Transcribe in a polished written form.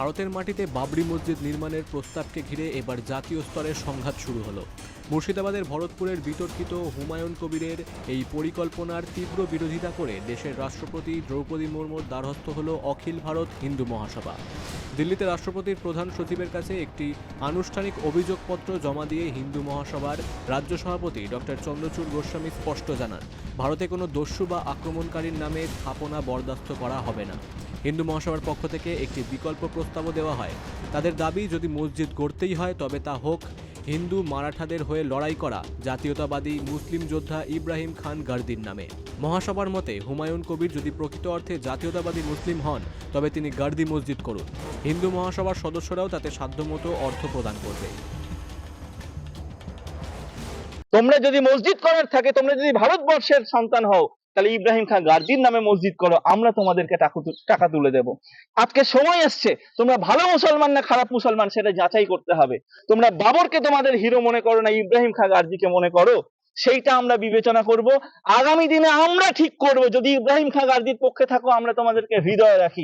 ভারতের মাটিতে বাবরি মসজিদ নির্মাণের প্রস্তাবকে ঘিরে এবার জাতীয় স্তরের সংঘাত শুরু হলো। মুর্শিদাবাদের ভরতপুরের বিতর্কিত হুমায়ুন কবিরের এই পরিকল্পনার তীব্র বিরোধিতা করে দেশের রাষ্ট্রপতি দ্রৌপদী মুর্মুর দ্বারস্থ হল অখিল ভারত হিন্দু মহাসভা। দিল্লিতে রাষ্ট্রপতির প্রধান সচিবের কাছে একটি আনুষ্ঠানিক অভিযোগপত্র জমা দিয়ে হিন্দু মহাসভার রাজ্য সভাপতি ডক্টর চন্দ্রচূড় গোস্বামী স্পষ্ট জানান, ভারতে কোনো দস্যু বা আক্রমণকারীর নামে স্থাপনা বরদাস্ত করা হবে না। হিন্দু মহাসভার পক্ষ থেকে একটি বিকল্প প্রস্তাবও দেওয়া হয়। তাদের দাবি, যদি মসজিদ গড়তেই হয় তবে তা হোক হিন্দু মারাঠাদের হয়ে লড়াই করা জাতীয়তাবাদী মুসলিম যোদ্ধা ইব্রাহিম খান গার্দির নামে। মহাসভার মতে হুমায়ুন কবির যদি প্রকৃত অর্থে জাতীয়তাবাদী মুসলিম হন তবে তিনি গার্দি মসজিদ করুন। হিন্দু মহাসভার সদস্যরাও তাতে সাধ্যমতো অর্থ প্রদান করবে। তোমরা যদি মসজিদ করার থাকে, তোমরা যদি ভারতবর্ষের সন্তান হও, তাহলে ইব্রাহিম খান গার্জির নামে মসজিদ করো, আমরা তোমাদেরকে টাকা তুলে দেব। আজকে সময় আসছে, তোমরা ভালো মুসলমান না খারাপ মুসলমান সেটা যাচাই করতে হবে। তোমরা বাবরকে তোমাদের হিরো মনে করো না ইব্রাহিম খান গার্জিকে মনে করো, সেইটা আমরা বিবেচনা করব। আগামী দিনে আমরা ঠিক করব। যদি ইব্রাহিম খান গার্জির পক্ষে থাকো, আমরা তোমাদেরকে হৃদয়ে রাখি।